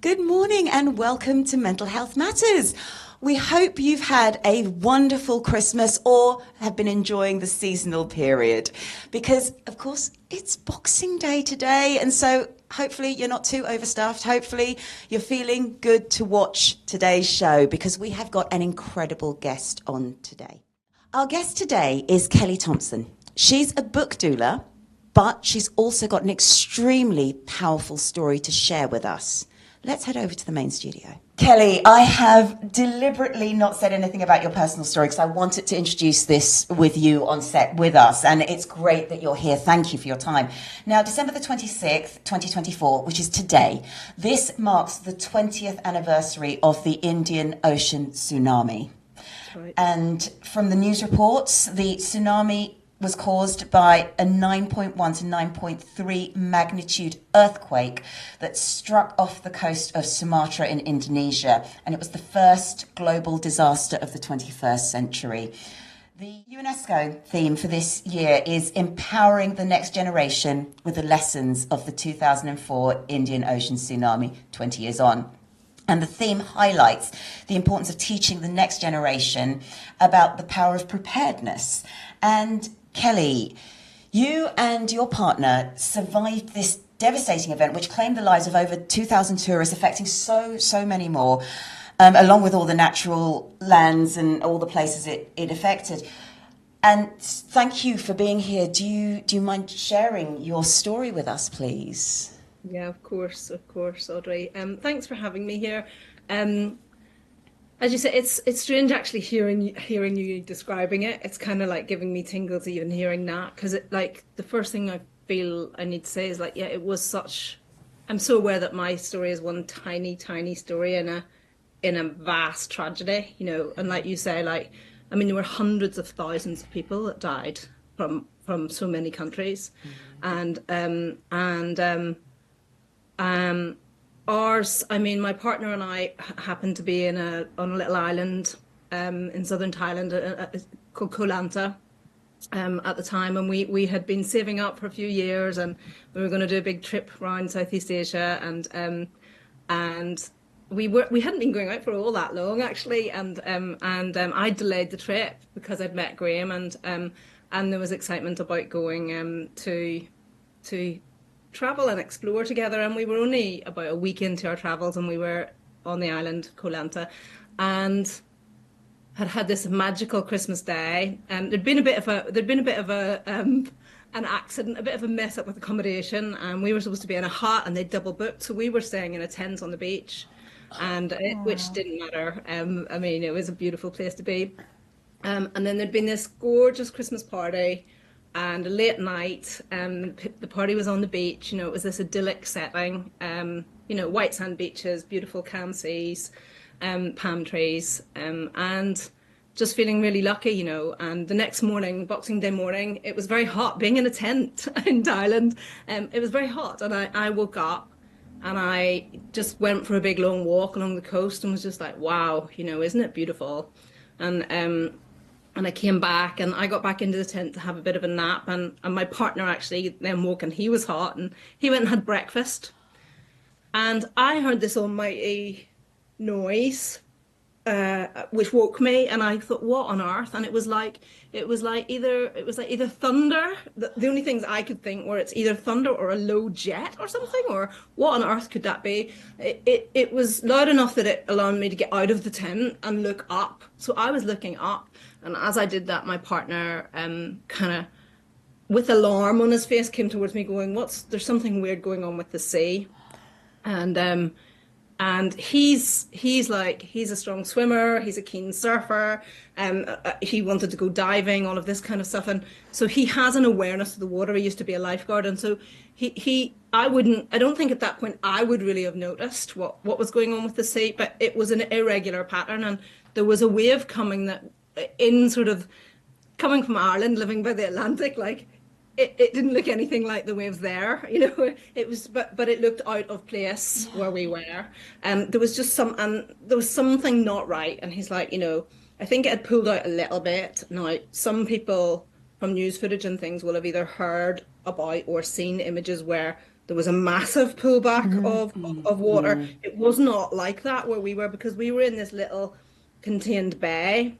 Good morning and welcome to Mental Health Matters. We hope you've had a wonderful Christmas or have been enjoying the seasonal period because, of course, it's Boxing Day today, and so hopefully you're not too overstuffed. Hopefully you're feeling good to watch today's show because we have got an incredible guest on today. Our guest today is Kelly Thompson. She's a book doula, but she's also got an extremely powerful story to share with us. Let's head over to the main studio. Kelly, I have deliberately not said anything about your personal story because I wanted to introduce this with you on set with us, and it's great that you're here. Thank you for your time. Now, December the 26th, 2024, which is today, this marks the 20th anniversary of the Indian Ocean Tsunami. That's right. And from the news reports, the tsunami was caused by a 9.1 to 9.3 magnitude earthquake that struck off the coast of Sumatra in Indonesia, and it was the first global disaster of the 21st century. The UNESCO theme for this year is empowering the next generation with the lessons of the 2004 Indian Ocean Tsunami 20 years on. And the theme highlights the importance of teaching the next generation about the power of preparedness. And Kelly, you and your partner survived this devastating event, which claimed the lives of over 2,000 tourists, affecting so many more, along with all the natural lands and all the places it affected. And thank you for being here. Do you mind sharing your story with us, please? Yeah, of course, Audrey. Thanks for having me here. As you say, it's strange actually hearing you describing it. It's kind of like giving me tingles even hearing that, because it, like, the first thing I feel I need to say is, like, yeah, it was such. I'm so aware that my story is one tiny story in a vast tragedy, you know. And like you say, like, I mean, there were hundreds of thousands of people that died from so many countries, Ours, I mean, my partner and I happened to be on a little island in southern Thailand called Koh Lanta at the time, and we had been saving up for a few years, and we were going to do a big trip around Southeast Asia, and we hadn't been going out for all that long actually, and I delayed the trip because I'd met Graham, and there was excitement about going to travel and explore together, and we were only about a week into our travels, and we were on the island Koh Lanta, and had this magical Christmas day, and there'd been a bit of an accident, a bit of a mess up with accommodation, and we were supposed to be in a hut, and they double booked, so we were staying in a tent on the beach, which didn't matter. I mean, it was a beautiful place to be, and then there'd been this gorgeous Christmas party. And a late night, the party was on the beach. You know, it was this idyllic setting. You know, white sand beaches, beautiful calm seas, palm trees, and just feeling really lucky. You know, and the next morning, Boxing Day morning, it was very hot. Being in a tent in Thailand, it was very hot, and I woke up, and I just went for a big long walk along the coast, and was just like, wow, you know, isn't it beautiful? And I came back, and I got back into the tent to have a bit of a nap, and my partner actually then woke, and he was hot, and he went and had breakfast, and I heard this almighty noise, which woke me, and I thought, what on earth? And it was like either thunder. The only things I could think were it's either thunder or a low jet or something, or what on earth could that be? It was loud enough that it allowed me to get out of the tent and look up. So I was looking up. And as I did that, my partner, kind of, with alarm on his face, came towards me, going, "There's something weird going on with the sea," and he's a strong swimmer, he's a keen surfer, he wanted to go diving, all of this kind of stuff, and so he has an awareness of the water. He used to be a lifeguard, and so I don't think at that point I would really have noticed what was going on with the sea, but it was an irregular pattern, and there was a wave coming that, in sort of coming from Ireland, living by the Atlantic, like it didn't look anything like the waves there, you know. It was, but it looked out of place where we were, and there was something not right. And he's like, you know, I think it had pulled out a little bit. Now, some people from news footage and things will have either heard about or seen images where there was a massive pullback of water. It was not like that where we were, because we were in this little contained bay.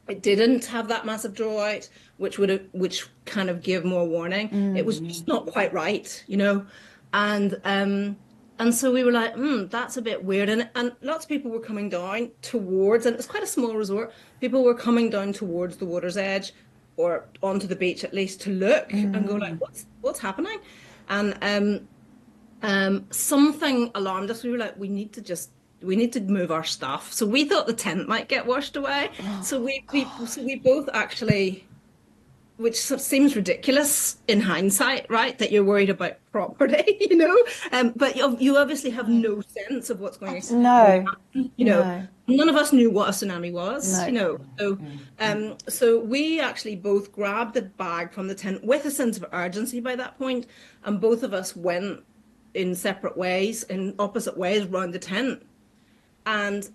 It didn't have that massive draw out, which kind of gave more warning. It was just not quite right, you know. And so we were like, that's a bit weird. And lots of people were coming down towards, and it's quite a small resort. People were coming down towards the water's edge, or onto the beach at least, to look and go like, what's happening? And something alarmed us. We were like, we need to move our stuff. So we thought the tent might get washed away. So we both actually, which seems ridiculous in hindsight, right? That you're worried about property, you know? But you obviously have no sense of what's going on. No. You know, none of us knew what a tsunami was, you know. So we actually both grabbed the bag from the tent with a sense of urgency by that point, and both of us went in separate ways, in opposite ways, around the tent. And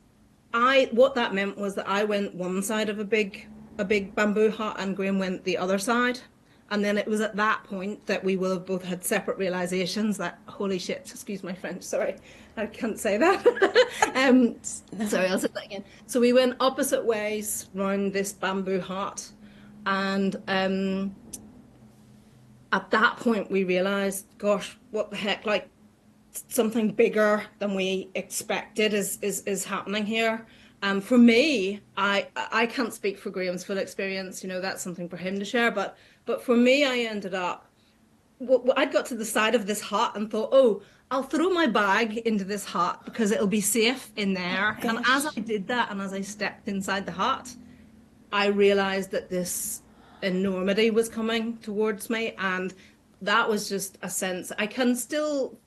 what that meant was that I went one side of a big bamboo hut, and Graham went the other side. And then it was at that point that we will have both had separate realizations that, holy shit, excuse my French, sorry, I can't say that. Sorry, I'll say that again. So we went opposite ways round this bamboo hut. And at that point we realized, gosh, what the heck, like something bigger than we expected is happening here. For me, I can't speak for Graham's full experience, you know, that's something for him to share, but for me, I ended up, I'd got to the side of this hut and thought, oh, I'll throw my bag into this hut because it'll be safe in there. And as I did that, and as I stepped inside the hut, I realized that this enormity was coming towards me. And that was just a sense, I can still,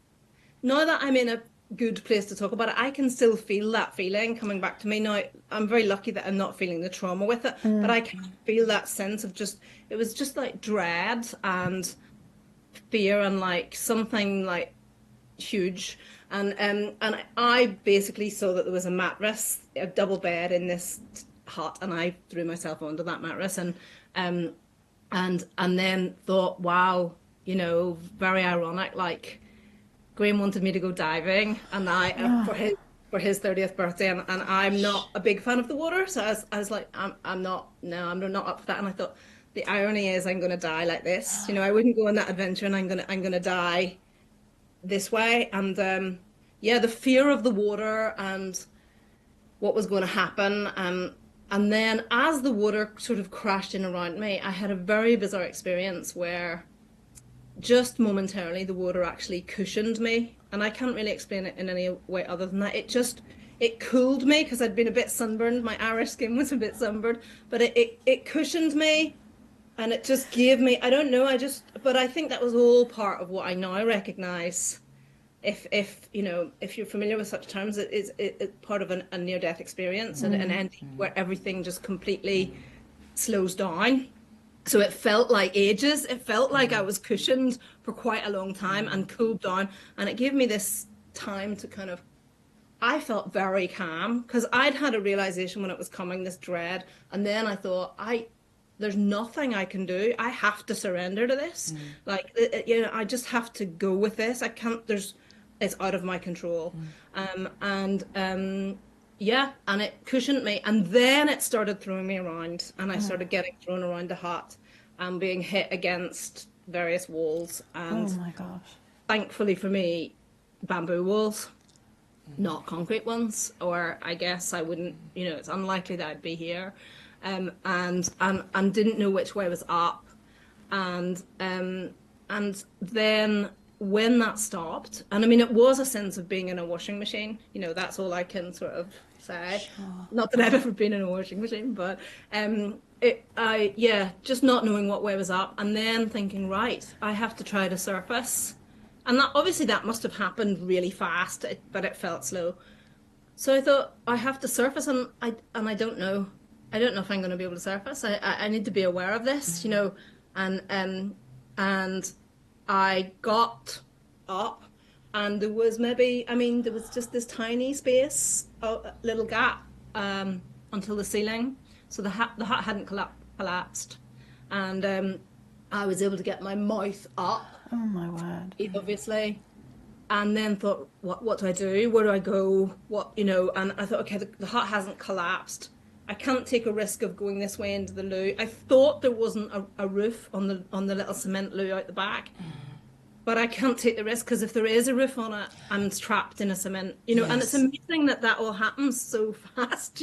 now that I'm in a good place to talk about it, I can still feel that feeling coming back to me. Now, I'm very lucky that I'm not feeling the trauma with it, but I can feel that sense of just, it was just like dread and fear and like something like huge. And I basically saw that there was a mattress, a double bed in this hut, and I threw myself onto that mattress and then thought, wow, you know, very ironic, like Graham wanted me to go diving, and for his 30th birthday, and I'm not a big fan of the water, so I was like, I'm not up for that. And I thought, the irony is I'm going to die like this, you know. I wouldn't go on that adventure, and I'm gonna die this way. And the fear of the water and what was going to happen, and then as the water sort of crashed in around me, I had a very bizarre experience where just momentarily the water actually cushioned me, and I can't really explain it in any way other than that. It cooled me because I'd been a bit sunburned. My Irish skin was a bit sunburned, but it cushioned me, and it just gave me, I don't know, but I think that was all part of what I now recognize. If you know, if you're familiar with such terms, it's part of a near-death experience, and an ending where everything just completely slows down. So it felt like ages. It felt like I was cushioned for quite a long time and cooled down. And it gave me this time to kind of, I felt very calm because I'd had a realization when it was coming, this dread. And then I thought, there's nothing I can do. I have to surrender to this. Like, you know, I just have to go with this. I can't, it's out of my control. Yeah, and it cushioned me, and then it started throwing me around, and I started getting thrown around the hut and being hit against various walls. And oh my gosh! Thankfully for me, bamboo walls, not concrete ones, or I guess I wouldn't. You know, it's unlikely that I'd be here, and didn't know which way was up, and then when that stopped, and I mean, it was a sense of being in a washing machine, you know, that's all I can sort of say. Sure. Not that I've ever been in a washing machine, but just not knowing what way was up, and then thinking, right, I have to try to surface, and that obviously that must have happened really fast, but it felt slow. So I thought, I have to surface, and I don't know if I'm going to be able to surface. I need to be aware of this, you know, and I got up, and there was there was just this tiny space, a little gap, until the ceiling. So the hut hadn't collapsed. And I was able to get my mouth up. Oh my word. Obviously. And then thought, what do I do? Where do I go? And I thought, okay, the hut hasn't collapsed. I can't take a risk of going this way into the loo. I thought there wasn't a roof on the little cement loo out the back. But I can't take the risk, because if there is a roof on it, I'm trapped in a cement, Yes. And it's amazing that all happens so fast,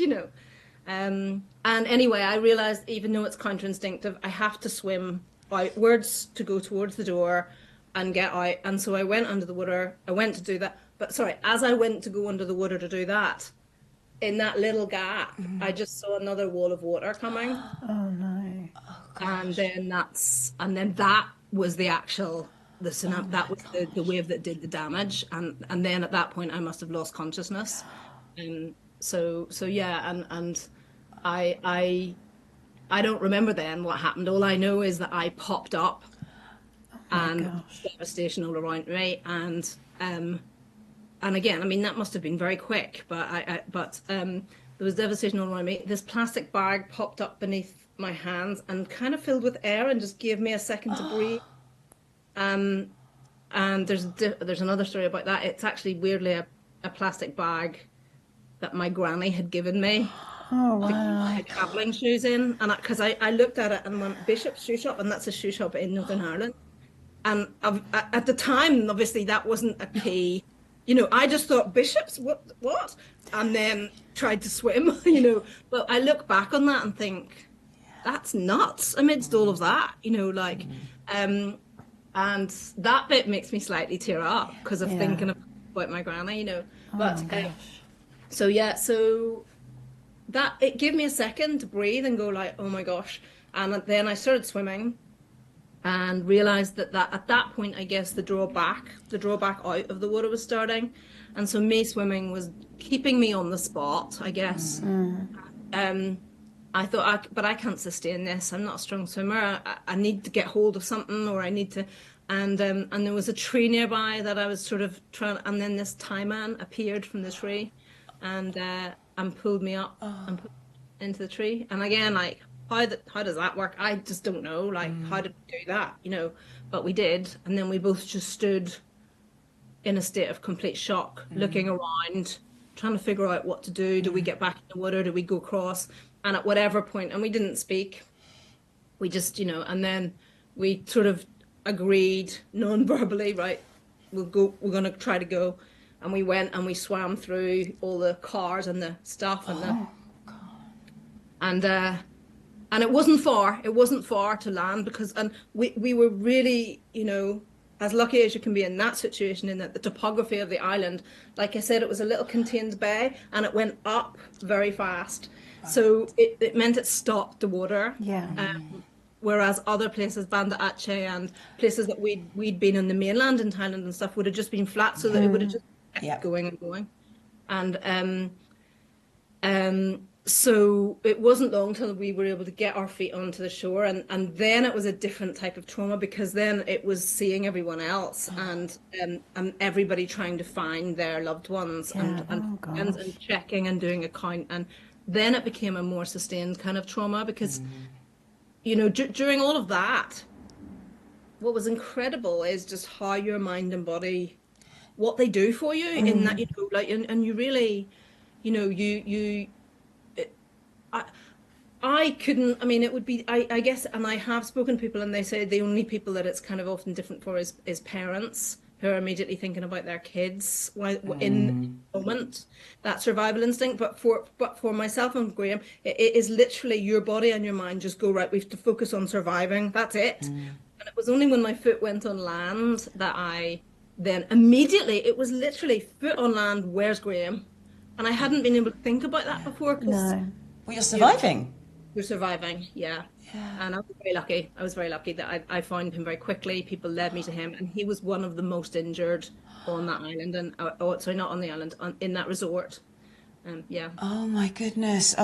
And anyway, I realized, even though it's counterinstinctive, I have to swim outwards to go towards the door and get out. And so I went under the water. I went to do that. But sorry, as I went to go under the water to do that, in that little gap, I just saw another wall of water coming. Oh no. And then that was the actual, the tsunami, that was the wave that did the damage. And then at that point I must have lost consciousness. So yeah, and I don't remember then what happened. All I know is that I popped up, and devastation all around me, and again, I mean, that must have been very quick, but there was devastation all around me. This plastic bag popped up beneath my hands and kind of filled with air and just gave me a second to breathe. And there's another story about that. It's actually weirdly a plastic bag that my granny had given me. Oh wow. I had travelling shoes in, and because I looked at it and went, Bishop's shoe shop, and that's a shoe shop in Northern Ireland. And at the time, obviously, that wasn't a key. I just thought, Bishop's, what? And then tried to swim, But I look back on that and think, that's nuts amidst all of that, and that bit makes me slightly tear up because of thinking about my granny, But so that it gave me a second to breathe and go like, oh my gosh. And then I started swimming and realized that at that point, I guess the drawback out of the water was starting. And so me swimming was keeping me on the spot, I guess. I thought, but I can't sustain this. I'm not a strong swimmer. I need to get hold of something, or I need to, and there was a tree nearby that I was sort of trying, and then this Thai man appeared from the tree, and pulled me up and put into the tree. And again, like, how does that work? I just don't know. Like, how did we do that? But we did, and then we both just stood in a state of complete shock, looking around, trying to figure out what to do. Do we get back in the water? Do we go across? And at whatever point, and we didn't speak, we just, and then we sort of agreed non-verbally, right, we're going to try to go. And we went and we swam through all the cars and the stuff and and it wasn't far to land, because, and we were really, as lucky as you can be in that situation, in that the topography of the island, like I said, it was a little contained bay and it went up very fast. So it meant it stopped the water. Yeah. Whereas other places, Banda Aceh and places that we'd been on the mainland in Thailand and stuff, would have just been flat, so that it would have just kept going and going. And so it wasn't long till we were able to get our feet onto the shore, and then it was a different type of trauma, because then it was seeing everyone else and everybody trying to find their loved ones and checking and doing a count, and then it became a more sustained kind of trauma, because during all of that, what was incredible is just how your mind and body, what they do for you in that, and you really, I couldn't, I mean, it would be, I guess, and I have spoken to people and they say the only people that it's kind of often different for is parents, who are immediately thinking about their kids in the moment, that survival instinct. But for myself and Graham, it is literally your body and your mind just go, right, we have to focus on surviving. That's it. And it was only when my foot went on land that I then immediately, it was literally foot on land, where's Graham? And I hadn't been able to think about that before. Well, you're surviving. You're surviving, yeah. And I was very lucky that I found him very quickly. People led me to him, and he was one of the most injured on that island, and sorry, not on the island, in that resort. Oh my goodness.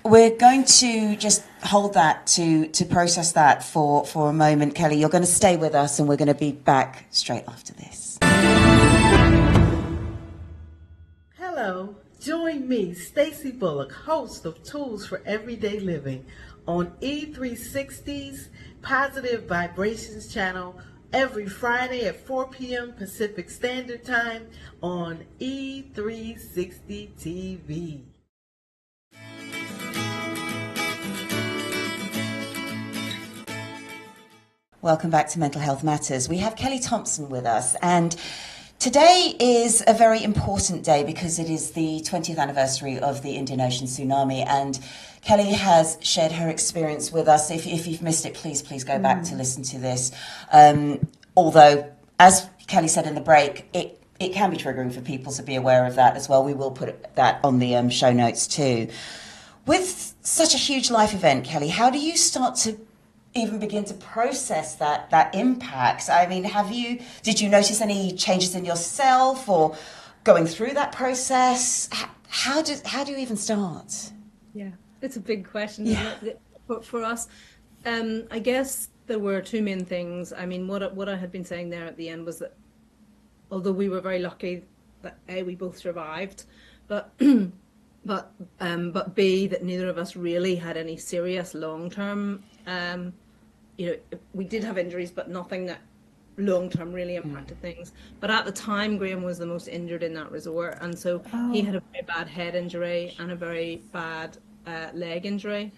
We're going to just hold that to process that for a moment. Kelly, you're going to stay with us, and we're going to be back straight after this. Hello. Join me, Stacey Bullock, host of Tools for Everyday Living, on E360's Positive Vibrations channel every Friday at 4 p.m. Pacific Standard Time on E360 TV. Welcome back to Mental Health Matters. We have Kelly Thompson with us, and today is a very important day because it is the 20th anniversary of the Indian Ocean Tsunami, and Kelly has shared her experience with us. If you've missed it, please go back to listen to this. Although, as Kelly said in the break, it can be triggering for people to be aware of that as well. We will put that on the show notes too. With such a huge life event, Kelly, how do you start to even begin to process that impact? I mean, did you notice any changes in yourself or going through that process? How do you even start? Yeah, it's a big question. Yeah. But for us, I guess there were two main things. I mean, what I had been saying there at the end was that although we were very lucky that A, we both survived, but B, that neither of us really had any serious long-term, we did have injuries, but nothing that long-term really impacted things. But at the time, Graham was the most injured in that resort. And so he had a very bad head injury and a very bad leg injury.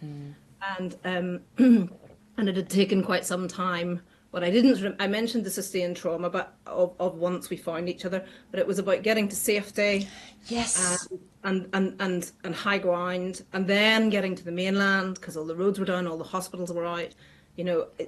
And it had taken quite some time. But I mentioned the sustained trauma of once we found each other, but it was about getting to safety. Yes. And high ground, and then getting to the mainland because all the roads were down, all the hospitals were out,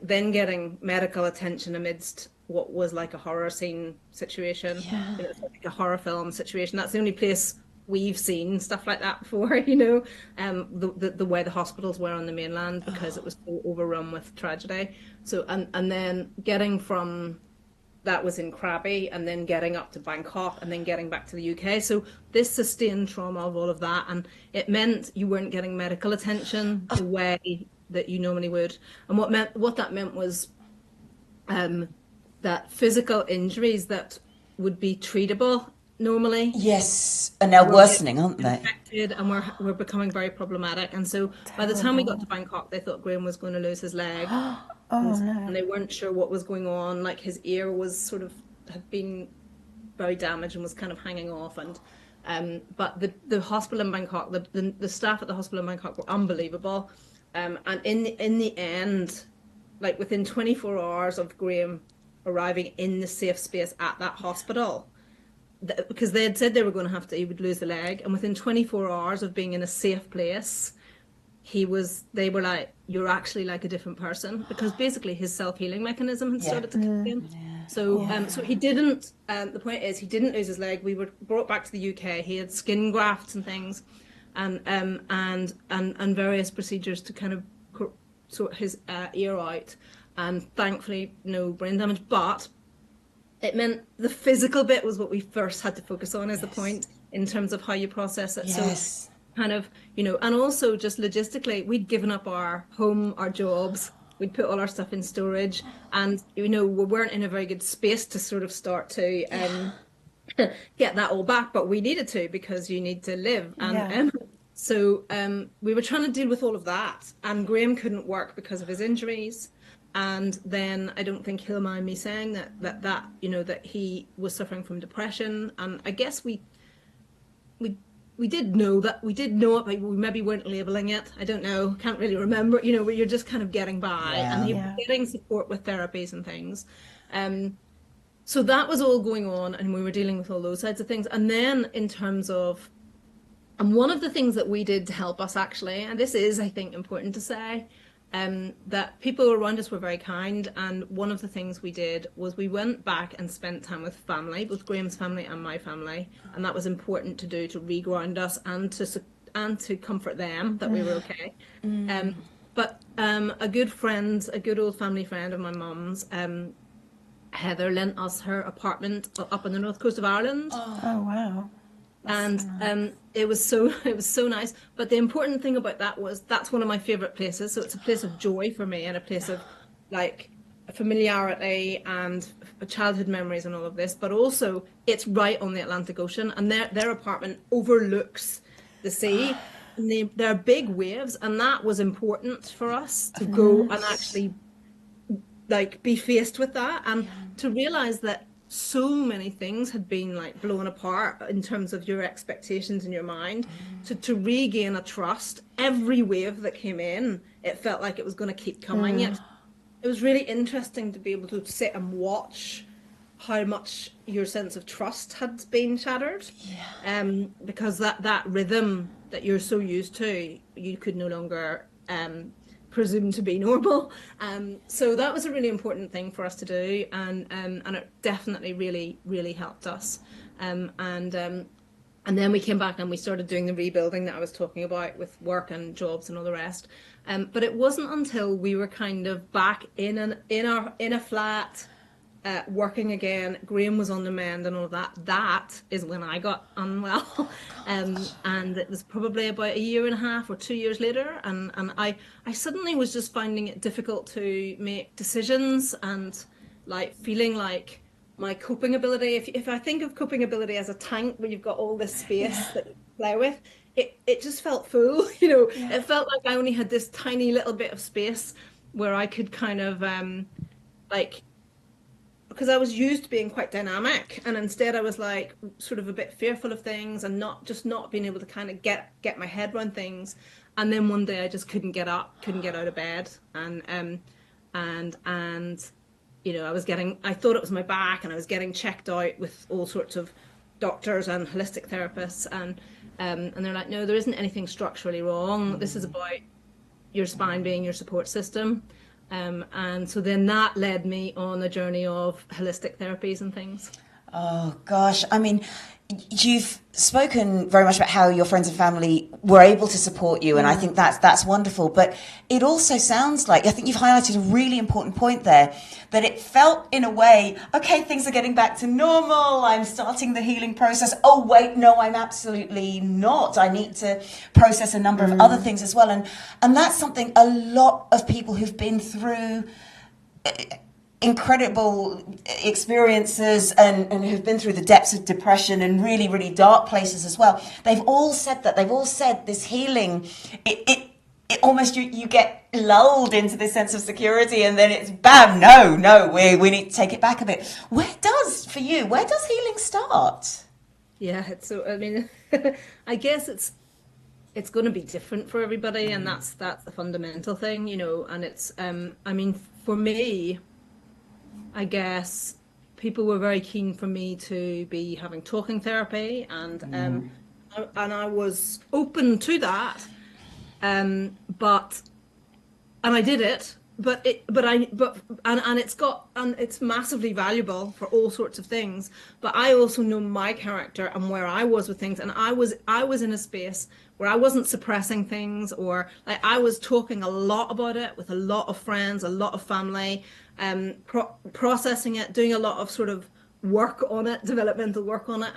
then getting medical attention amidst what was like a horror scene situation, like a horror film situation. That's the only place we've seen stuff like that before, the way the hospitals were on the mainland because it was so overrun with tragedy. So and then getting from that was in Krabi, and then getting up to Bangkok, and then getting back to the UK. So this sustained trauma of all of that, and it meant you weren't getting medical attention the way that you normally would. And what that meant was that physical injuries that would be treatable normally. Yes, and now worsening, aren't they? Infected, and we're becoming very problematic. And so by the time we got to Bangkok, they thought Graham was going to lose his leg. And they weren't sure what was going on. Like his ear was had been very damaged and was kind of hanging off. And but the hospital in Bangkok, the staff at the hospital in Bangkok were unbelievable. And in the end, like within 24 hours of Graham arriving in the safe space at that hospital, because they had said he would lose the leg, and within 24 hours of being in a safe place, they were like, you're actually like a different person, because basically his self-healing mechanism had started to kick in. So he didn't, the point is he didn't lose his leg. We were brought back to the UK. He had skin grafts and things and various procedures to kind of sort his ear out, and thankfully no brain damage, but it meant the physical bit was what we first had to focus on as the point in terms of how you process it. So kind of, and also just logistically, we'd given up our home, our jobs, we'd put all our stuff in storage, and, we weren't in a very good space to sort of start to get that all back, but we needed to, because you need to live. And so we were trying to deal with all of that, and Graham couldn't work because of his injuries. And then I don't think he'll mind me saying that he was suffering from depression. And I guess we did know that. We did know it, but we maybe weren't labeling it. I don't know. Can't really remember. Where you're just kind of getting by, and he was getting support with therapies and things. So that was all going on, and we were dealing with all those sides of things. And then in terms of, and one of the things that we did to help us actually, and this is, I think, important to say, that people around us were very kind, and one of the things we did was we went back and spent time with family, both Graham's family and my family, and that was important to do, to reground us and to comfort them that we were okay. But a good old family friend of my mum's, Heather, lent us her apartment up on the north coast of Ireland. Oh wow. And it was so nice. But the important thing about that was that's one of my favorite places. So it's a place of joy for me, and a place of like familiarity and childhood memories and all of this. But also it's right on the Atlantic Ocean, and their apartment overlooks the sea. there are big waves, and that was important for us to go and actually like be faced with that, and to realize that so many things had been like blown apart in terms of your expectations in your mind. To regain a trust, every wave that came in, it felt like it was going to keep coming. It was really interesting to be able to sit and watch how much your sense of trust had been shattered. Because that rhythm that you're so used to, you could no longer presume to be normal. So that was a really important thing for us to do, and it definitely really helped us. And then we came back and we started doing the rebuilding that I was talking about with work and jobs and all the rest. But it wasn't until we were kind of back in a flat, working again, Graham was on the mend and all that. That is when I got unwell. And it was probably about a year and a half or 2 years later. And I suddenly was just finding it difficult to make decisions, and like feeling like my coping ability, if I think of coping ability as a tank where you've got all this space that you play with, it just felt full, you know. It felt like I only had this tiny little bit of space where I could kind of because I was used to being quite dynamic, and instead I was like sort of a bit fearful of things and not being able to kind of get my head around things. And then one day I just couldn't get up, couldn't get out of bed, and you know, I thought it was my back, and I was getting checked out with all sorts of doctors and holistic therapists, and they're like, no, there isn't anything structurally wrong. This is about your spine being your support system. And so then that led me on a journey of holistic therapies and things. Oh, gosh. I mean, you've spoken very much about how your friends and family were able to support you, and I think that's wonderful. But it also sounds like, I think you've highlighted a really important point there, that it felt in a way, okay, things are getting back to normal. I'm starting the healing process. Oh, wait, no, I'm absolutely not. I need to process a number of other things as well. And that's something a lot of people who've been through incredible experiences and who've been through the depths of depression and really, really dark places as well. They've all said that. They've all said this healing, it almost, you get lulled into this sense of security, and then it's bam, no, we need to take it back a bit. Where does healing start? Yeah, I mean, I guess it's going to be different for everybody, and that's the fundamental thing, you know. And it's, I mean, for me, I guess people were very keen for me to be having talking therapy, and I was open to that, but I did it, it's massively valuable for all sorts of things. But I also know my character and where I was with things, and I was in a space where I wasn't suppressing things, or like I was talking a lot about it with a lot of friends, a lot of family, processing it, doing a lot of sort of work on it, developmental work on it,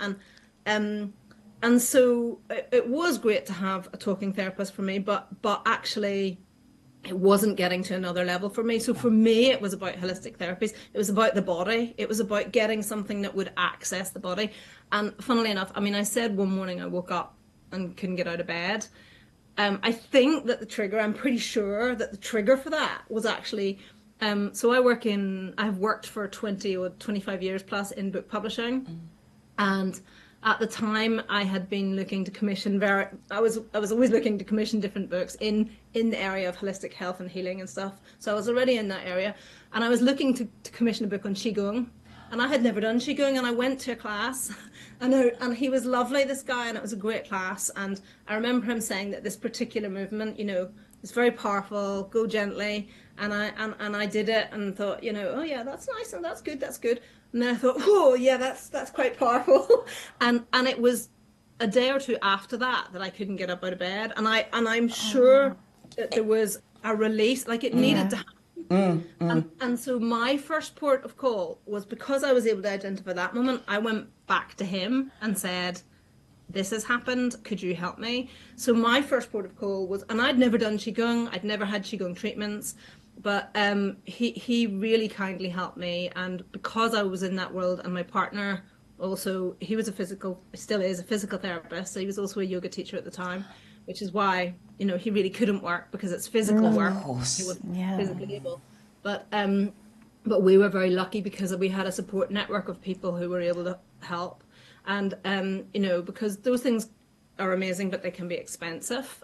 and so it was great to have a talking therapist for me, but actually it wasn't getting to another level for me. So for me, it was about holistic therapies. It was about the body. It was about getting something that would access the body. And funnily enough, I mean, I said one morning I woke up and couldn't get out of bed. I think that I'm pretty sure that the trigger for that was actually, so I've worked for 20 or 25 years plus in book publishing. And at the time I had been looking to commission I was always looking to commission different books in the area of holistic health and healing and stuff. So I was already in that area, and I was looking to commission a book on Qigong. And I had never done Qigong, and I went to a class, and he was lovely, this guy, and it was a great class. And I remember him saying that this particular movement, you know, is very powerful, go gently. And I did it and thought, you know, oh yeah, that's nice, and that's good. And then I thought, oh yeah, that's quite powerful. and it was a day or two after that I couldn't get up out of bed. And I'm sure that there was a release, like it needed to happen. And so my first port of call was, because I was able to identify that moment, I went back to him and said, this has happened, could you help me? So my first port of call was, and I'd never done Qigong, I'd never had Qigong treatments, but he really kindly helped me. And because I was in that world, and my partner also, he was still is a physical therapist, so he was also a yoga teacher at the time. which is why, he really couldn't work because it's physical work. Of course. He wasn't Yeah. physically able. But we were very lucky because we had a support network of people who were able to help. And, because those things are amazing, but they can be expensive.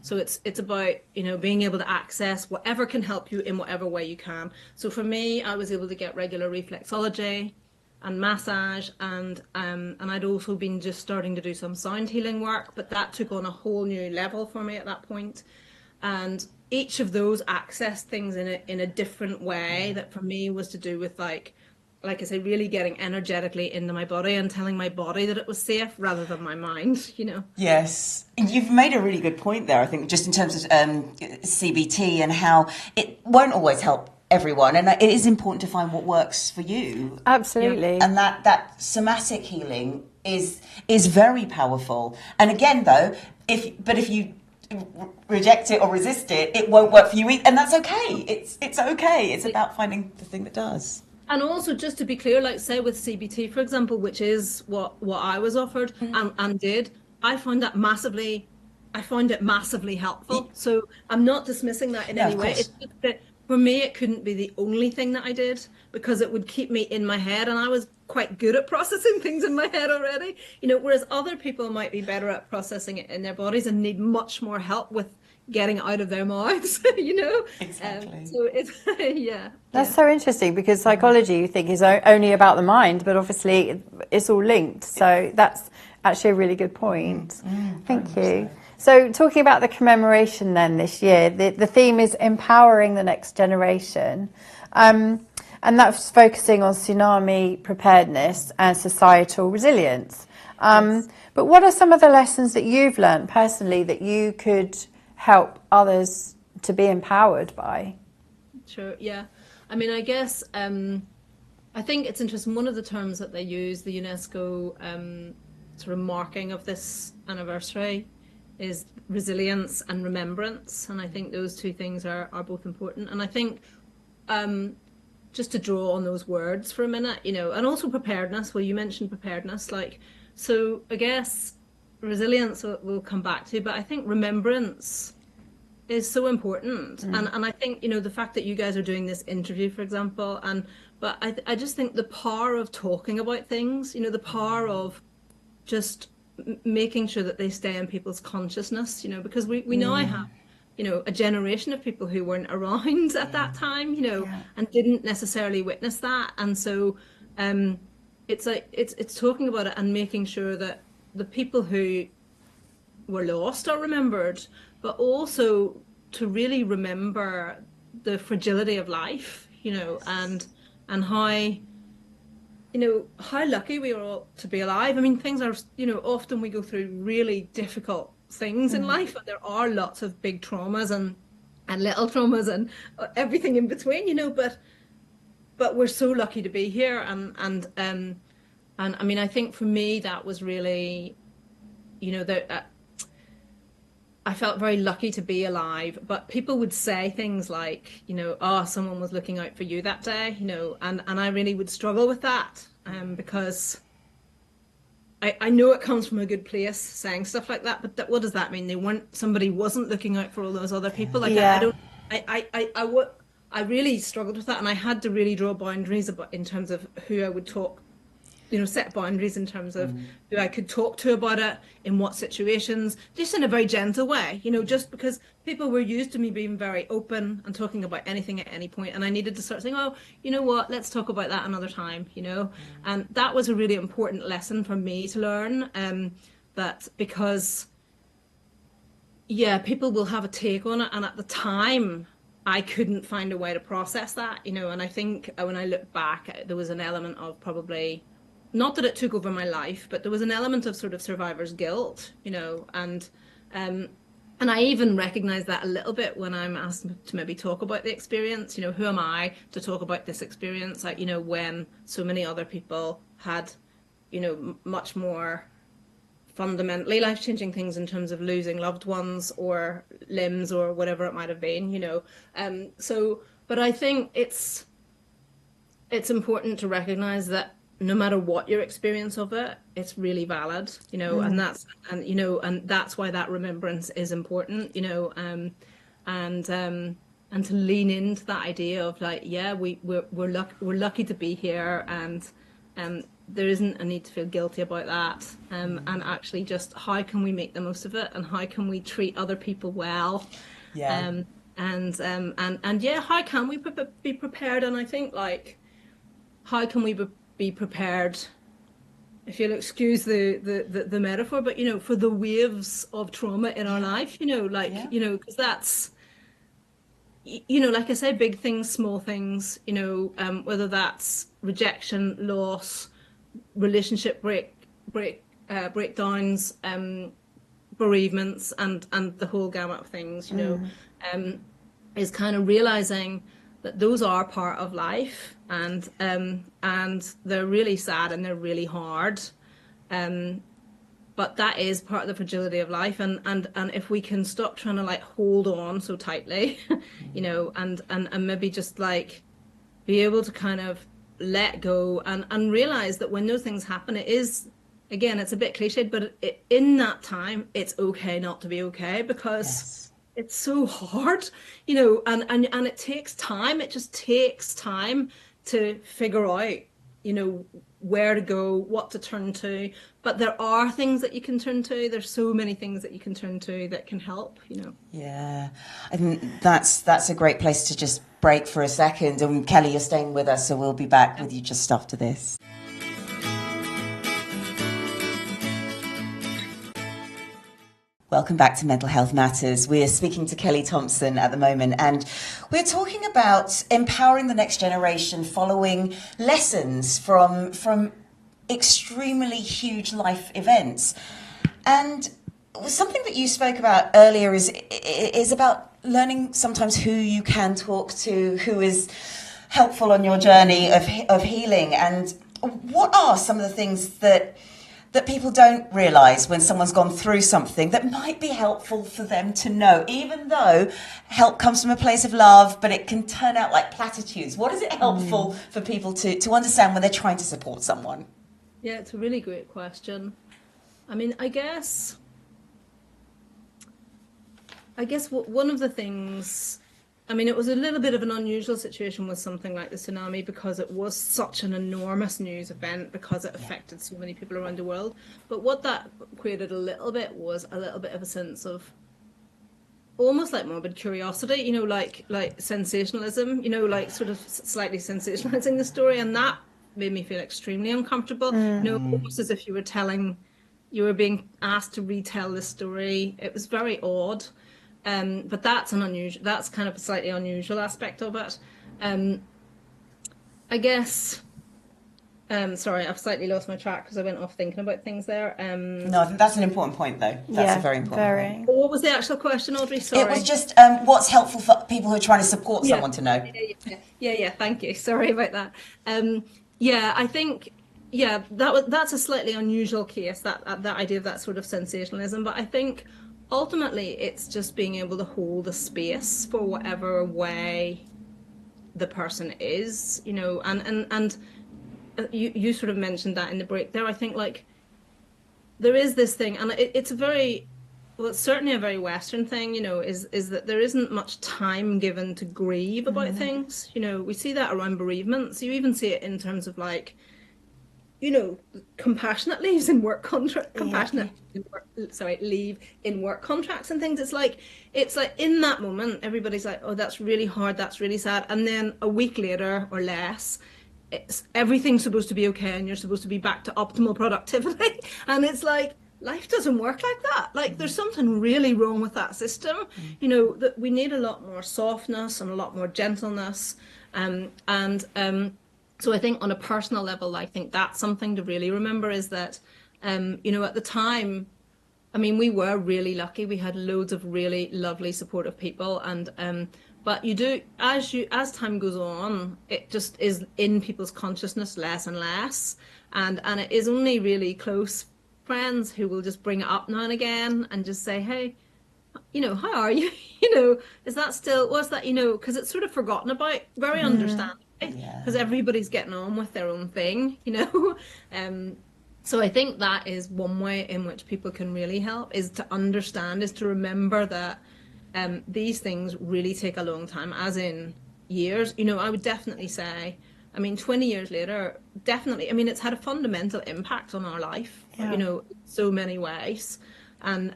So it's about, being able to access whatever can help you in whatever way you can. So for me, I was able to get regular reflexology and massage, and I'd also been just starting to do some sound healing work, but that took on a whole new level for me at that point. And each of those accessed things in a different way that for me was to do with like I say, really getting energetically into my body and telling my body that it was safe rather than my mind, Yes. And you've made a really good point there, I think, just in terms of CBT and how it won't always help everyone. And it is important to find what works for you. Absolutely. And that somatic healing is very powerful. And again, though, if you reject it or resist it, it won't work for you either. And that's okay. It's okay. It's about finding the thing that does. And also, just to be clear, like say with CBT, for example, which is what I was offered and did, I found it massively helpful. So I'm not dismissing that in any way. It's just that for me, it couldn't be the only thing that I did because it would keep me in my head, and I was quite good at processing things in my head already. Whereas other people might be better at processing it in their bodies and need much more help with getting it out of their mouths, Exactly. So it's, That's so interesting because psychology, you think, is only about the mind, but obviously it's all linked. So that's actually a really good point. Thank you. So talking about the commemoration then this year, the theme is empowering the next generation. And that's focusing on tsunami preparedness and societal resilience. But what are some of the lessons that you've learned personally that you could help others to be empowered by? Sure, yeah. I mean, I guess, I think it's interesting. One of the terms that they use, the UNESCO sort of marking of this anniversary, is resilience and remembrance. And I think those two things are both important. And I think just to draw on those words for a minute, and also preparedness. Well, you mentioned preparedness, so I guess resilience we'll come back to, but I think remembrance is so important. And I think, the fact that you guys are doing this interview, for example, but I just think the power of talking about things, the power of just making sure that they stay in people's consciousness, because we know I have, a generation of people who weren't around at that time, and didn't necessarily witness that. And so it's like, it's talking about it and making sure that the people who were lost are remembered, but also to really remember the fragility of life, and how, how lucky we are all to be alive. I mean, things are, often we go through really difficult things in life, and there are lots of big traumas and little traumas and everything in between, but we're so lucky to be here. And I mean, I think for me, that was really, that I felt very lucky to be alive. But people would say things like, oh, someone was looking out for you that day, and I really would struggle with that because I know it comes from a good place saying stuff like that, but what does that mean? Somebody wasn't looking out for all those other people. I really struggled with that, and I had to really draw boundaries in terms of who I would talk, set boundaries in terms of who I could talk to about it, in what situations, just in a very gentle way, just because people were used to me being very open and talking about anything at any point, and I needed to start saying, oh, you know what, let's talk about that another time, and that was a really important lesson for me to learn, that because, people will have a take on it, and at the time, I couldn't find a way to process that, and I think when I look back, there was an element of probably, not that it took over my life, but there was an element of sort of survivor's guilt, and I even recognize that a little bit when I'm asked to maybe talk about the experience, who am I to talk about this experience, when so many other people had, much more fundamentally life-changing things in terms of losing loved ones or limbs or whatever it might have been, but I think it's important to recognize that no matter what your experience of it, it's really valid, you know, and that's why that remembrance is important, you know, and to lean into that idea of like, yeah, we're lucky to be here, and there isn't a need to feel guilty about that, and actually just how can we make the most of it, and how can we treat other people well, and yeah, how can we be prepared, and I think like, how can we be prepared, if you'll excuse the metaphor, but you know, for the waves of trauma in our life, you know, like, you know, because that's, you know, like I say, big things, small things, you know, whether that's rejection, loss, relationship breakdowns, bereavements, and the whole gamut of things, you know, is kind of realizing that those are part of life, and they're really sad and they're really hard, but that is part of the fragility of life, and if we can stop trying to like hold on so tightly, you know, and maybe just like be able to kind of let go, and realize that when those things happen, it is, again, it's a bit cliched, but in that time it's okay not to be okay, because it's so hard, you know, and it takes time. It just takes time to figure out, you know, where to go, what to turn to. But there are things that you can turn to. There's so many things that you can turn to that can help, you know. Yeah, I think that's a great place to just break for a second. And Kelly, you're staying with us, so we'll be back with you just after this. Welcome back to Mental Health Matters. We're speaking to Kelly Thompson at the moment, and we're talking about empowering the next generation following lessons from extremely huge life events. And something that you spoke about earlier is about learning sometimes who you can talk to, who is helpful on your journey of healing. And what are some of the things that people don't realise when someone's gone through something that might be helpful for them to know, even though help comes from a place of love, but it can turn out like platitudes? What is it helpful for people to understand when they're trying to support someone? Yeah, it's a really great question. I mean, I guess one of the things, I mean, it was a little bit of an unusual situation with something like the tsunami, because it was such an enormous news event, because it affected so many people around the world. But what that created a little bit was a little bit of a sense of almost like morbid curiosity, you know, like sensationalism, you know, like sort of slightly sensationalizing the story. And that made me feel extremely uncomfortable. You know, almost as if you were being asked to retell the story. It was very odd. But that's kind of a slightly unusual aspect of it. I guess, sorry, I've slightly lost my track because I went off thinking about things there. No, I think that's an important point, though. That's a very important point. What was the actual question, Audrey? Sorry. It was just what's helpful for people who are trying to support someone to know. Yeah, thank you. Sorry about that. I think, that's a slightly unusual case, that idea of that sort of sensationalism. But I think ultimately it's just being able to hold a space for whatever way the person is, you know, and you sort of mentioned that in the break there. I think like there is this thing, and it's it's certainly a very Western thing, you know, is that there isn't much time given to grieve about things. You know, we see that around bereavements. You even see it in terms of like, you know, compassionate leaves in work contract, leave in work contracts and things. It's like in that moment, everybody's like, oh, that's really hard, that's really sad. And then a week later or less, everything's supposed to be okay and you're supposed to be back to optimal productivity. And it's like, life doesn't work like that. Like there's something really wrong with that system. You know, that we need a lot more softness and a lot more gentleness. So I think on a personal level, I think that's something to really remember, is that, you know, at the time, I mean, we were really lucky. We had loads of really lovely, supportive people. And but you do, as time goes on, it just is in people's consciousness less and less. And it is only really close friends who will just bring it up now and again and just say, hey, you know, how are you? You know, is that still, was that, you know, because it's sort of forgotten about, very understandable. because everybody's getting on with their own thing, you know. So I think that is one way in which people can really help, is to understand, is to remember that these things really take a long time, as in years. You know, I would definitely say, I mean, 20 years later, definitely, I mean, it's had a fundamental impact on our life, you know, so many ways, and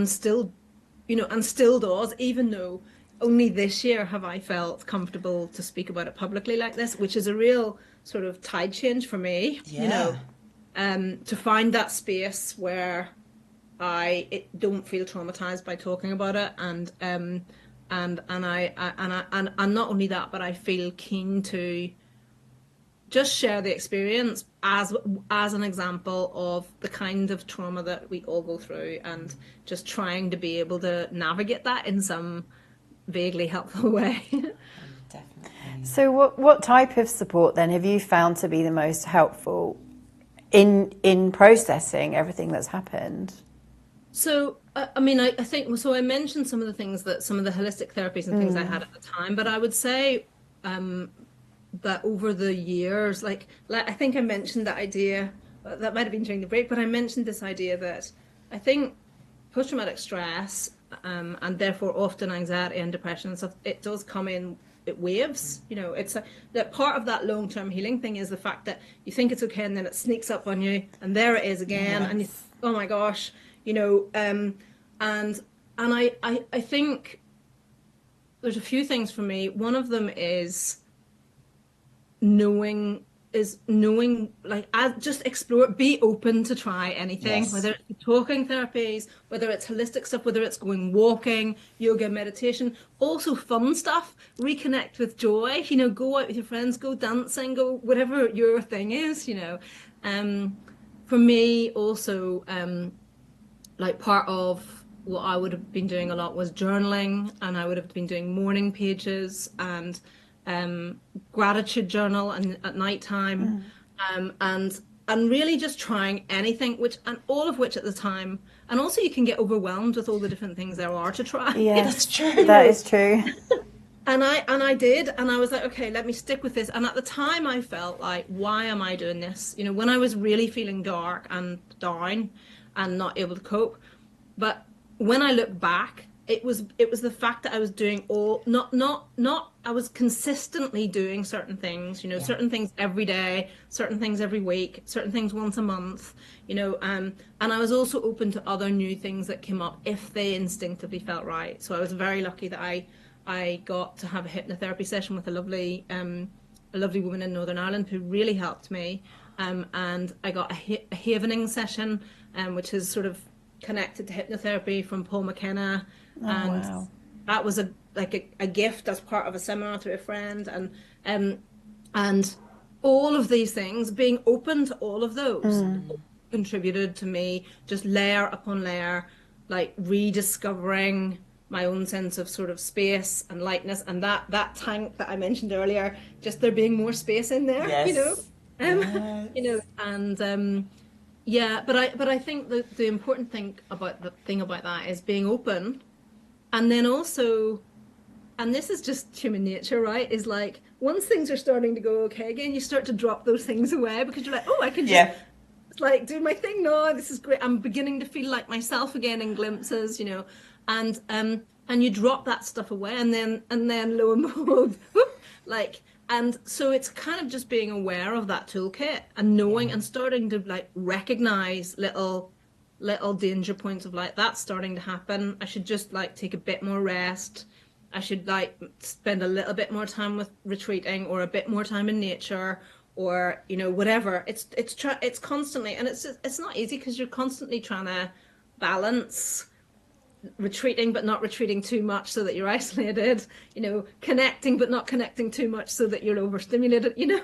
still, you know, and still does, even though only this year have I felt comfortable to speak about it publicly like this, which is a real sort of tide change for me, you know, to find that space where I don't feel traumatized by talking about it, and not only that, but I feel keen to just share the experience as an example of the kind of trauma that we all go through, and just trying to be able to navigate that in some vaguely helpful way. Definitely. So what type of support then have you found to be the most helpful in processing everything that's happened? So, I mean, I think, so I mentioned some of the things that, some of the holistic therapies and things I had at the time, but I would say that over the years, like I think I mentioned that idea, that might have been during the break, but I mentioned this idea that I think post-traumatic stress, and therefore often anxiety and depression and stuff, it does come in, it waves, you know. It's that part of that long-term healing thing is the fact that you think it's okay, and then it sneaks up on you, and there it is again, and you, oh my gosh, you know. And I think there's a few things for me. One of them is knowing, like, just explore, be open to try anything, whether it's talking therapies, whether it's holistic stuff, whether it's going walking, yoga, meditation, also fun stuff, reconnect with joy, you know, go out with your friends, go dancing, go whatever your thing is, you know. For me also, like, part of what I would have been doing a lot was journaling, and I would have been doing morning pages and gratitude journal and at night time, and really just trying anything, which, and all of which at the time, and also you can get overwhelmed with all the different things there are to try. Yeah, That's true. that is true. And I did, and I was like, okay, let me stick with this. And at the time I felt like, why am I doing this? You know, when I was really feeling dark and down and not able to cope. But when I look back, it was the fact that I was doing I was consistently doing certain things, you know, certain things every day, certain things every week, certain things once a month, you know, and I was also open to other new things that came up if they instinctively felt right. So I was very lucky that I got to have a hypnotherapy session with a lovely woman in Northern Ireland who really helped me, and I got a havening session, which is sort of connected to hypnotherapy, from Paul McKenna. And that was a gift as part of a seminar through a friend, and all of these things, being open to all of those contributed to me just layer upon layer, like rediscovering my own sense of sort of space and lightness, and that tank that I mentioned earlier, just there being more space in there, you know, you know, and but I think the important thing about that is being open. And then also, and this is just human nature, right, is like, once things are starting to go okay again, you start to drop those things away, because you're like, oh, I can just like do my thing now, this is great, I'm beginning to feel like myself again in glimpses, you know, and you drop that stuff away, and then lo and behold, whoop, like, and so it's kind of just being aware of that toolkit and knowing and starting to like recognize little danger points of like, that's starting to happen, I should just like take a bit more rest, I should like spend a little bit more time with retreating, or a bit more time in nature, or, you know, whatever. It's constantly, and it's not easy, because you're constantly trying to balance retreating but not retreating too much so that you're isolated, you know, connecting but not connecting too much so that you're overstimulated, you know.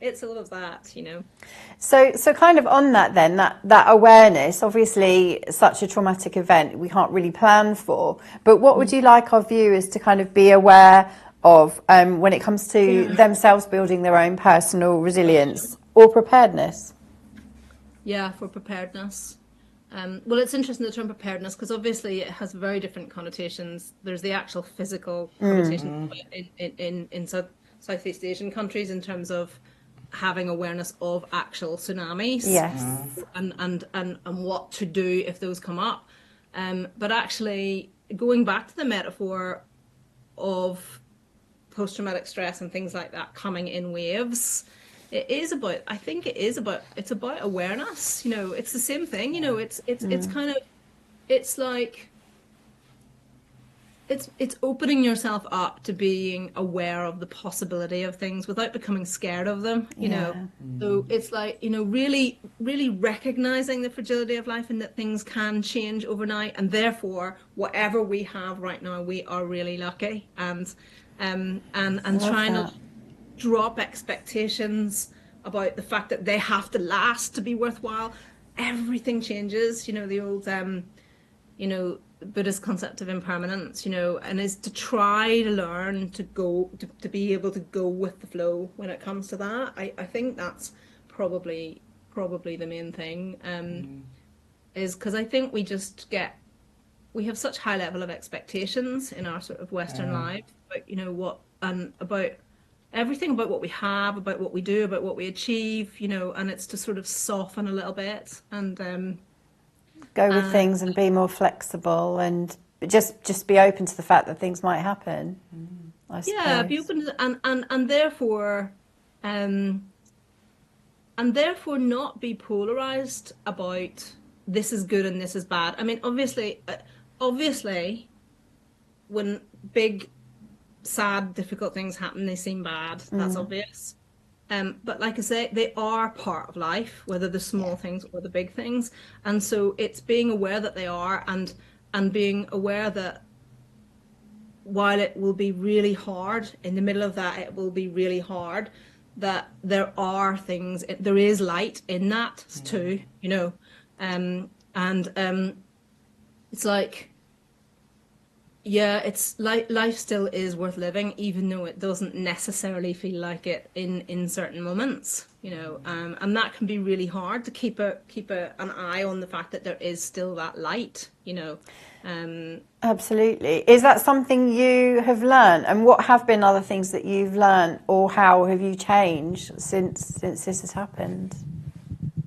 It's all of that, you know. So kind of on that then, that awareness, obviously such a traumatic event we can't really plan for, but what would you like our viewers to kind of be aware of when it comes to themselves building their own personal resilience or preparedness? For preparedness. Well, it's interesting, the term preparedness, because obviously it has very different connotations. There's the actual physical connotation in Southeast Asian countries in terms of having awareness of actual tsunamis. Yes. And what to do if those come up. But actually, going back to the metaphor of post-traumatic stress and things like that coming in waves, it's about awareness. It's the same thing. It's kind of, it's like, it's opening yourself up to being aware of the possibility of things without becoming scared of them, So it's like, really, really recognizing the fragility of life and that things can change overnight. And therefore, whatever we have right now, we are really lucky. And trying to drop expectations about the fact that they have to last to be worthwhile. Everything changes, the old, Buddhist concept of impermanence, and is to try to learn to be able to go with the flow when it comes to that. I think that's probably the main thing, is because I think we have such high level of expectations in our sort of Western lives, about about everything, about what we have, about what we do, about what we achieve, and it's to sort of soften a little bit and go with things and be more flexible and just be open to the fact that things might happen. I suppose. Yeah, be open to, and therefore not be polarized about this is good and this is bad. I mean, obviously, when big, sad, difficult things happen, they seem bad. That's obvious. But like I say, they are part of life, whether the small things or the big things. And so it's being aware that they are and being aware that while it will be really hard, in the middle of that, it will be really hard, that there are things, there is light in that too, it's like, yeah, it's like life still is worth living, even though it doesn't necessarily feel like it in certain moments, and that can be really hard to keep an eye on the fact that there is still that light, Absolutely. Is that something you have learned, and what have been other things that you've learned, or how have you changed since this has happened?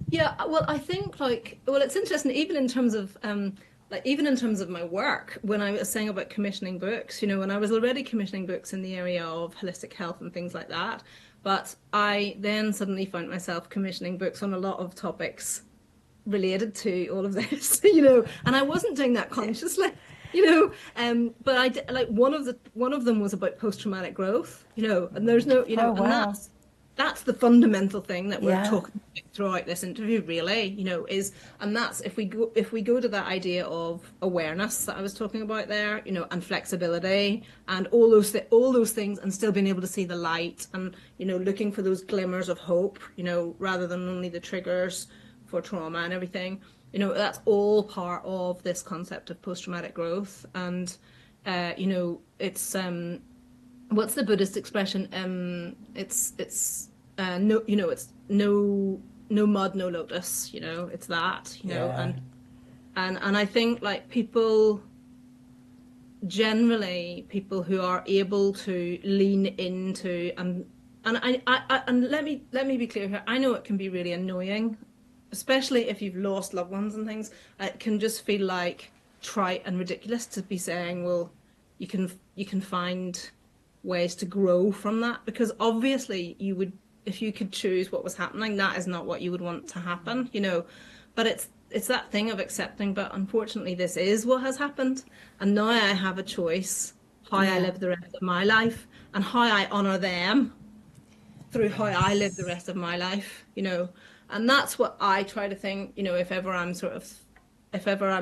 Yeah, well, I think it's interesting, even in terms of my work, when I was saying about commissioning books, when I was already commissioning books in the area of holistic health and things like that, but I then suddenly found myself commissioning books on a lot of topics related to all of this, and I wasn't doing that consciously, but I did, like one of them was about post-traumatic growth, and there's no, and that's the fundamental thing that we're talking about throughout this interview, really, and that's if we go to that idea of awareness that I was talking about there, and flexibility and all those things, and still being able to see the light and, looking for those glimmers of hope, rather than only the triggers for trauma and everything, that's all part of this concept of post-traumatic growth. And, it's, what's the Buddhist expression? It's no mud, no lotus. It's that. And I think like people who are able to lean into and let me be clear here. I know it can be really annoying, especially if you've lost loved ones and things. It can just feel like trite and ridiculous to be saying, well, you can find ways to grow from that, because obviously you would, if you could choose what was happening, that is not what you would want to happen, but it's that thing of accepting, but unfortunately this is what has happened, and now I have a choice how I live the rest of my life and how I honor them through how I live the rest of my life, and that's what I try to think, if ever I'm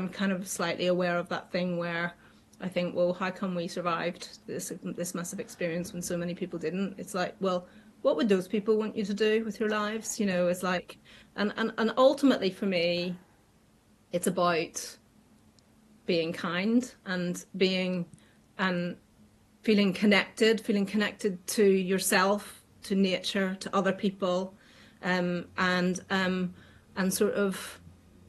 kind of slightly aware of that thing where I think, well, how come we survived this massive experience when so many people didn't? It's like, well, what would those people want you to do with your lives? It's like, and ultimately for me, it's about being kind and feeling connected to yourself, to nature, to other people, and sort of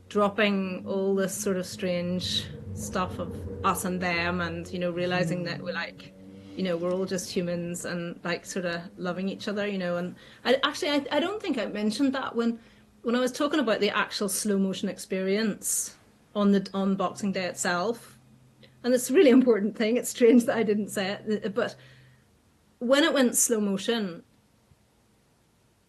dropping all this sort of strange stuff of us and them, and realizing that we're like, we're all just humans and like sort of loving each other, and I don't think I mentioned that when I was talking about the actual slow motion experience on Boxing Day itself. And it's a really important thing. It's strange that I didn't say it, but when it went slow motion,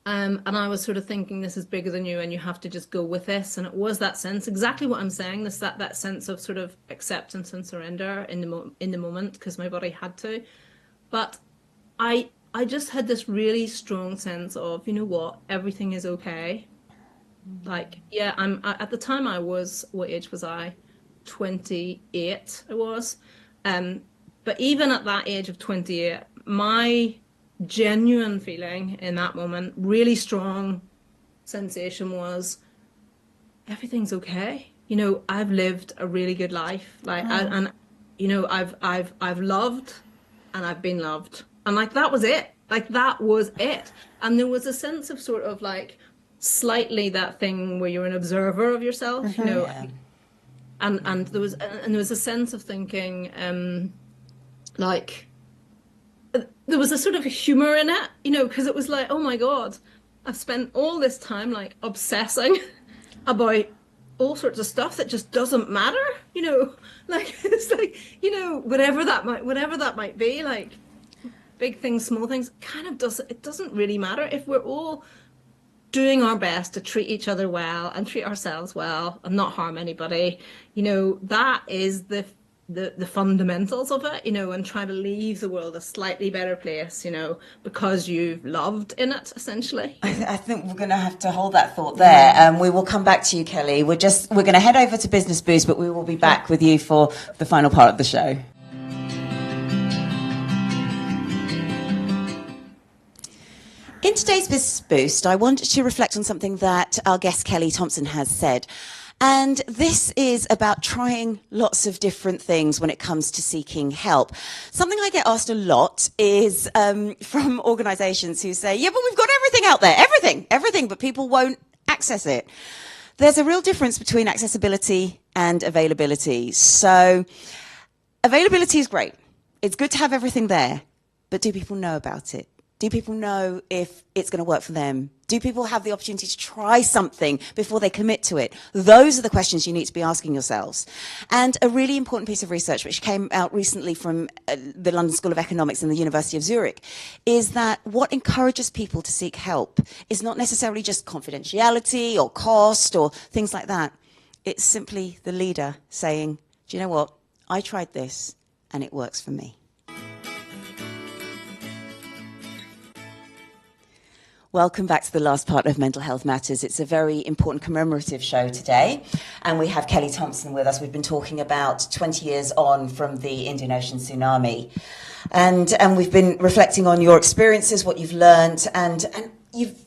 and I was sort of thinking, this is bigger than you and you have to just go with this. And it was that sense, exactly what I'm saying, that sense of sort of acceptance and surrender in the moment, because my body had to. But I just had this really strong sense of, you know what, everything is okay. Like, yeah, at the time what age was I? 28 I was. But even at that age of 28, my genuine feeling in that moment, really strong sensation, was everything's okay. I've lived a really good life. Like, I've loved and I've been loved. And like, that was it. Like, that was it. And there was a sense of sort of like slightly that thing where you're an observer of yourself, Yeah. And there was a sense of thinking, like, there was a sort of a humor in it, because it was like, oh my God, I've spent all this time like obsessing about all sorts of stuff that just doesn't matter, like, it's like, whatever that might be, like big things, small things, it doesn't really matter if we're all doing our best to treat each other well and treat ourselves well and not harm anybody. That is the fundamentals of it, and try to leave the world a slightly better place, because you've loved in it, essentially. I think we're going to have to hold that thought there. We will come back to you, Kelly. We're going to head over to Business Boost, but we will be back with you for the final part of the show. In today's Business Boost, I wanted to reflect on something that our guest Kelly Thompson has said. And this is about trying lots of different things when it comes to seeking help. Something I get asked a lot is from organisations who say, yeah, but we've got everything out there, everything, but people won't access it. There's a real difference between accessibility and availability. So availability is great. It's good to have everything there, but do people know about it? Do people know if it's going to work for them? Do people have the opportunity to try something before they commit to it? Those are the questions you need to be asking yourselves. And a really important piece of research which came out recently from the London School of Economics and the University of Zurich is that what encourages people to seek help is not necessarily just confidentiality or cost or things like that. It's simply the leader saying, do you know what? I tried this and it works for me. Welcome back to the last part of Mental Health Matters. It's a very important commemorative show today, and we have Kelly Thompson with us. We've been talking about 20 years on from the Indian Ocean Tsunami, and we've been reflecting on your experiences, what you've learned, and you've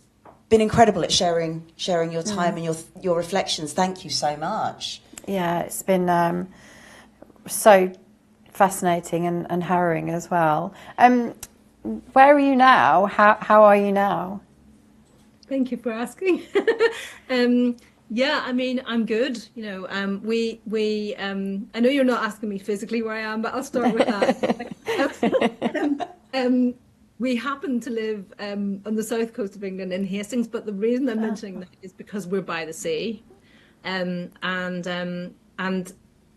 been incredible at sharing your time and your reflections. Thank you so much. Yeah, it's been so fascinating and harrowing as well. Where are you now? How are you now? Thank you for asking. Yeah, I mean, I'm good. We I know you're not asking me physically where I am, but I'll start with that. We happen to live on the south coast of England in Hastings, but the reason I'm mentioning that is because we're by the sea, and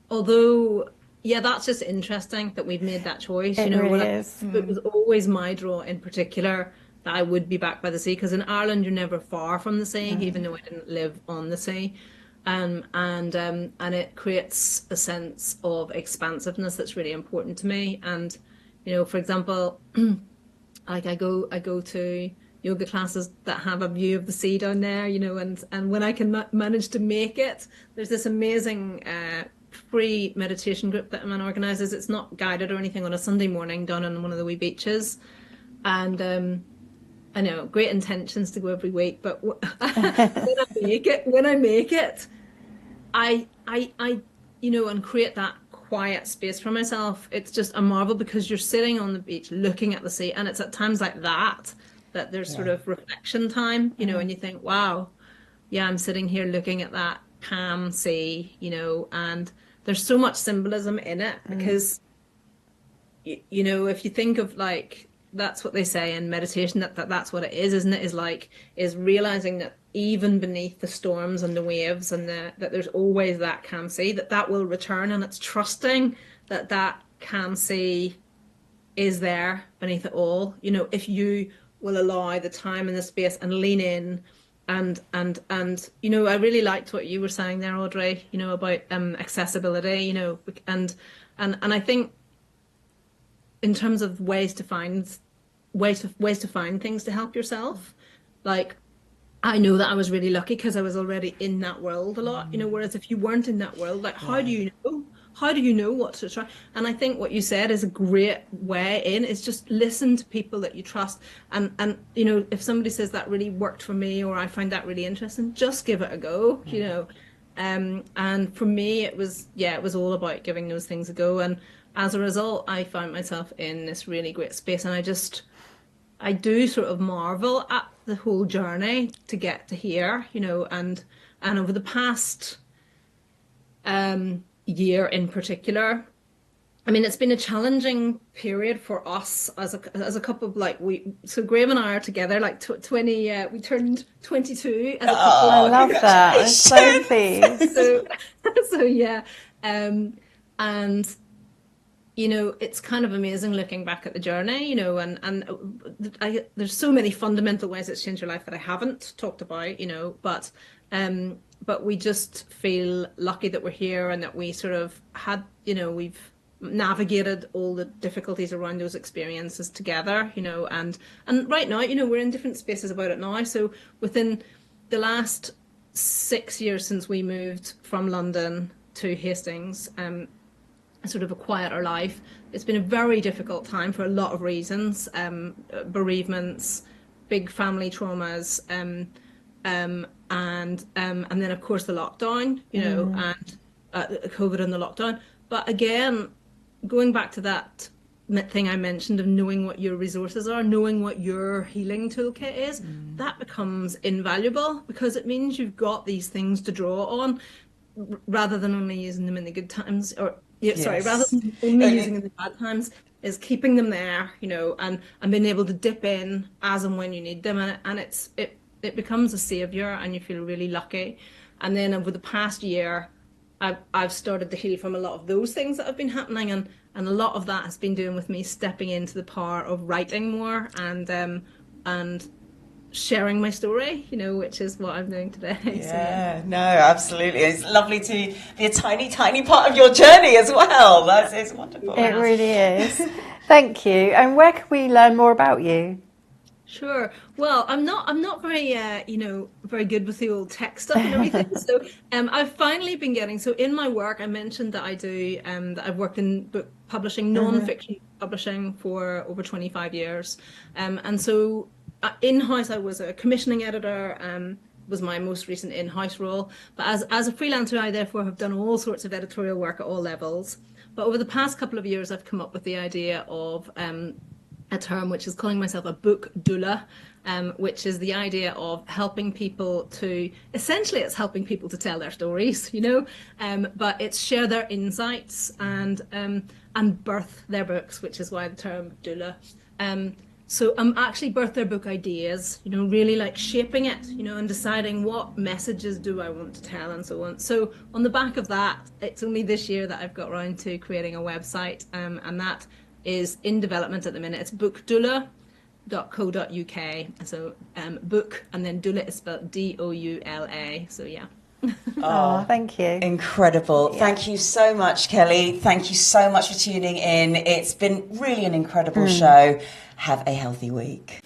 although, yeah, that's just interesting that we've made that choice. It really is. It was always my draw in particular that I would be back by the sea, because in Ireland you're never far from the sea, even though I didn't live on the sea, and it creates a sense of expansiveness that's really important to me. And for example, like I go to yoga classes that have a view of the sea down there, and when I can manage to make it, there's this amazing free meditation group that a man organises. It's not guided or anything, on a Sunday morning down on one of the wee beaches, and I know, great intentions to go every week, but when I make it, I and create that quiet space for myself. It's just a marvel, because you're sitting on the beach looking at the sea, and it's at times like that there's sort of reflection time, and you think, wow, yeah, I'm sitting here looking at that calm sea, and there's so much symbolism in it, because you know, if you think of like, that's what they say in meditation, that's what it is, isn't it? Is realizing that even beneath the storms and the waves and that there's always that calm sea, that will return, and it's trusting that calm sea is there beneath it all. You know, if you will allow the time and the space and lean in, and you know, I really liked what you were saying there, Audrey, you know, about accessibility, you know, and I think in terms of ways to find things to help yourself, like, I know that I was really lucky because I was already in that world a lot, you know, whereas if you weren't in that world, like, how do you know? How do you know what to try? And I think what you said is a great way in, is just listen to people that you trust. And you know, if somebody says that really worked for me, or I find that really interesting, just give it a go, you know. And for me, it was all about giving those things a go. And as a result, I found myself in this really great space. And I do sort of marvel at the whole journey to get to here, you know, and over the past year in particular, I mean, it's been a challenging period for us as a couple. Like, so Graham and I are together, like 20, we turned 22 as a couple. I love that. I'm so pleased. So yeah, and you know, it's kind of amazing looking back at the journey, you know, and there's so many fundamental ways it's changed your life that I haven't talked about, you know, but we just feel lucky that we're here, and that we sort of had, you know, we've navigated all the difficulties around those experiences together, you know, and right now, you know, we're in different spaces about it now. So within the last 6 years since we moved from London to Hastings, sort of a quieter life, it's been a very difficult time for a lot of reasons, bereavements, big family traumas, and then of course the lockdown, you know, and COVID and the lockdown. But again, going back to that thing I mentioned of knowing what your resources are, knowing what your healing toolkit is, that becomes invaluable, because it means you've got these things to draw on, rather than only using them in the good times, or rather than only using them in the bad times, is keeping them there, you know, and being able to dip in as and when you need them, and it becomes a savior, and you feel really lucky. And then over the past year, I've started to heal from a lot of those things that have been happening, and a lot of that has been doing with me stepping into the power of writing more, and sharing my story, you know, which is what I'm doing today. Yeah, no, absolutely. It's lovely to be a tiny, tiny part of your journey as well. It's wonderful. It really is. Thank you. And where can we learn more about you? Sure. Well, I'm not very, you know, very good with the old tech stuff and everything. So I've finally been getting, so in my work, I mentioned that I do, that I've worked in book publishing, non-fiction publishing for over 25 years. And so in-house, I was a commissioning editor, was my most recent in-house role. But as a freelancer, I therefore have done all sorts of editorial work at all levels. But over the past couple of years, I've come up with the idea of a term which is calling myself a book doula, which is the idea of helping people to, essentially it's helping people to tell their stories, you know, but it's share their insights and birth their books, which is why the term doula. So I'm actually birth their book ideas, you know, really like shaping it, you know, and deciding what messages do I want to tell and so on. So on the back of that, it's only this year that I've got around to creating a website, and that is in development at the minute. It's bookdoula.co.uk. So book, and then doula is spelled D-O-U-L-A. So yeah. Oh, thank you. Incredible. Yeah. Thank you so much, Kelly. Thank you so much for tuning in. It's been really an incredible show. Have a healthy week.